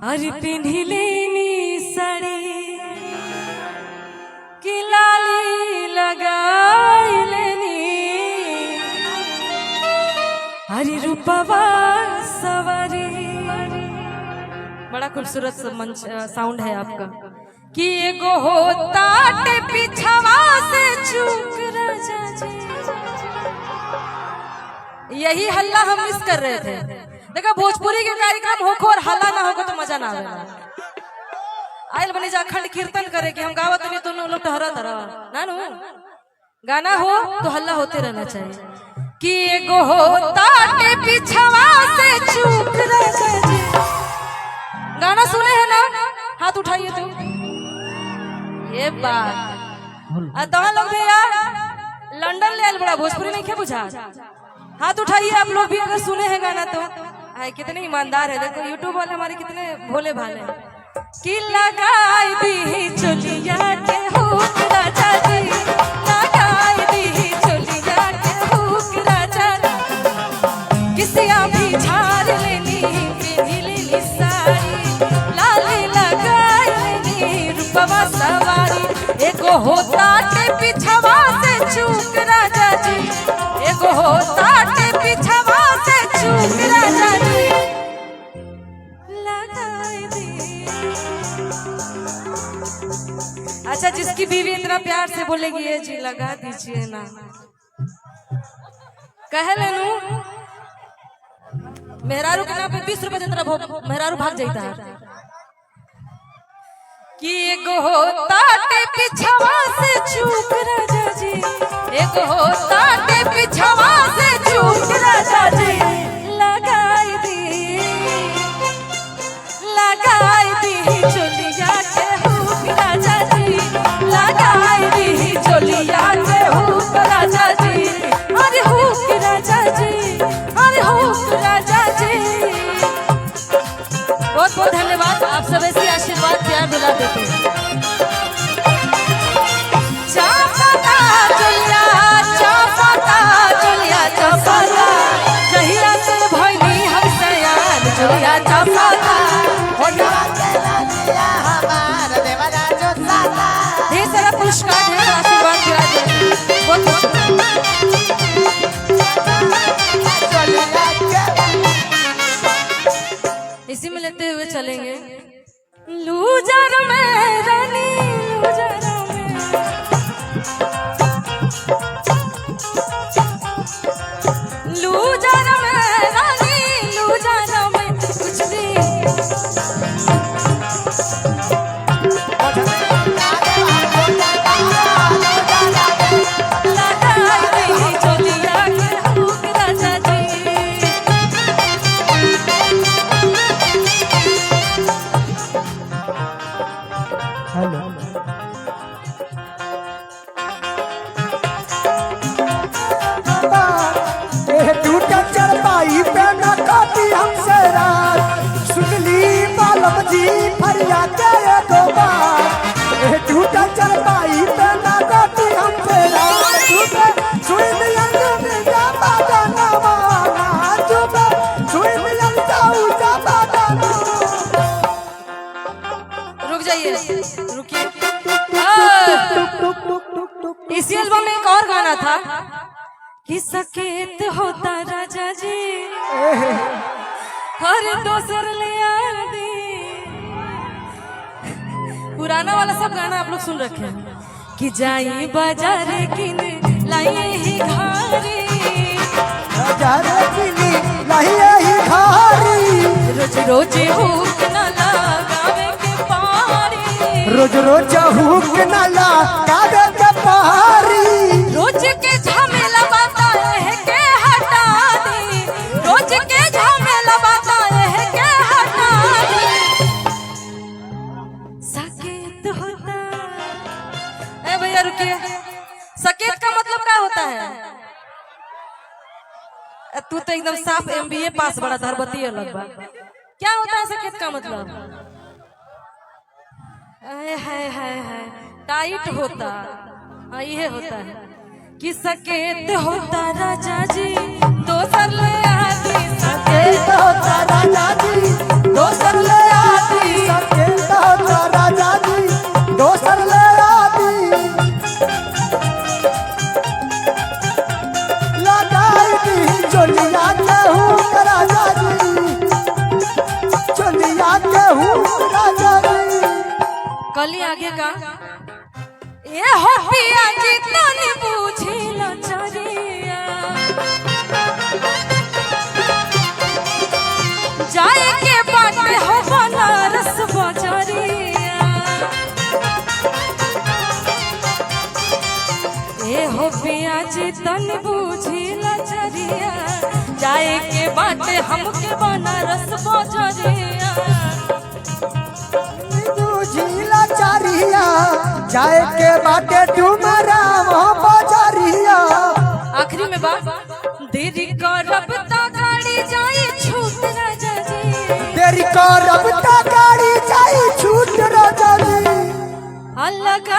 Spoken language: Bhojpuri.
अरे पिन्हिलेनी साड़ी की लाली लगाई लेनी, अरे रूपवा सवारी। बड़ा खूबसूरत साउंड है आपका। कि एगो होता पिछवा से चूक राजा जी। यही हल्ला हम मिस कर रहे थे। देखा भोजपुरी के कार्यक्रम होखो और हल्ला ना होगा तो मजा ना आवेगा। आयल बने जा अखंड कीर्तन करे कि हम गावत नहीं तो लोग ठहरा तरह ना नु गाना हो तो हल्ला होते रहना चाहिए। कि एगो होता पिछवा से चूक राजा जी। गाना सुने हैं ना? हाथ उठाइए तो ये बात दवा लोग भैया लंदन ले आल बड़ा भोजपुरी नहीं क्या बुझा। हाथ उठाइए आप लोग भी अगर सुने हैं गाना तो। आए कितने ईमानदार है, देखो यूट्यूब वाले हमारे कितने भोले भाले हैं। कि लगाई दी चोलिया के हुक राजा जी, लगाई दी चोलिया के हुक राजा जी। किसिया भी झाड़ लेनी पिन्ही लेनी साड़ी, लाली लगाई लेनी रूपवा सवारी। एगो होता पिछवा से चूक राजा जी, एगो होता पिछवा से चूक राजा जी। लगाई दी। अच्छा जिसकी बीवी इतना प्यार से बोलेगी ये जी लगा दीजिए ना, कह लेनू मेहरारू के नाम पे 20 रुपए देता मेहरारू भाग जाता है। कि एगो होता पिछवा से चूक राजा जी, एगो होता पिछवा से चूक राजा जी। लगाई दी चोलिया के हुक राजा जी, लगाई दी चोलिया के हुक राजा जी। अरे हुक राजा जी, अरे हुक राजा जी। बहुत बहुत धन्यवाद, आप सब ऐसे आशीर्वाद प्यार दिला देते हैं। चापता चोलिया चापता चोलिया चापता, जहिया से भइनी हम सयान चोलिया चापता। ढेर सारा पुरस्कार ढेर आशीर्वाद दिला देते हैं। बहुत इसी में लेते हुए चलेंगे। लूजर में रानी लूजर में, लूजर में रानी लूजर में कुछ भी लगाई दी चोलिया के हुक राजा जी। टूटा चरपाई पे न काटी हमसे रात, सुनली मालम जी फरिया के दो बार। टूटा चरपाई पे न काटी हमसे रात, सुबह सुई मिलन में जा बाजा नवाना, सुबह सुई मिलन जाऊ जा बाजा नवाना। रुक जाइए, रुकिए। इसी एल्बम में एक और गाना था कि सकेत होता राजा जी हर दोसर ले आदि। पुराना वाला सब गाना आप लोग सुन रखे हैं। कि जाई बाजार किन लाइए ही घारी, बाजार किनी लाइए ही घारी। रोज रोज हुक न लगावे के पारी, रोज रोज हुक न लगावे के पारी। रोज के झमेला बताए के हटा दी, रोज के झमेला बताए के हटा दी। सकेत होता, ए भैया रुकिए, सकेत का मतलब क्या होता है? तू तो एकदम साफ MBA पास बड़ा धरबती अलग बा। क्या होता है सकेत का मतलब? है टाइट होता, ये होता है। कि सकेत होता राजा जी दोसर ले आदि, सकेत होता राजा जी दोसर ले आदि। छूट राजा जी। कली आगे का ये हो पिया जितना नहीं बूझी लचरिया जाए के बाटे हो बनारस बजरिया ये हो पिया जितना नहीं बूझी लचरिया जाए के बाटे हमके बनारस बजरिया झीला चारिया जाए के बाटे डुमरा बजरिया। आखिरी में बात देरी करब ता गाड़ी जाई छूट राजा जी तेरी करब ता गाड़ी जाई छूट राजा जी। अलग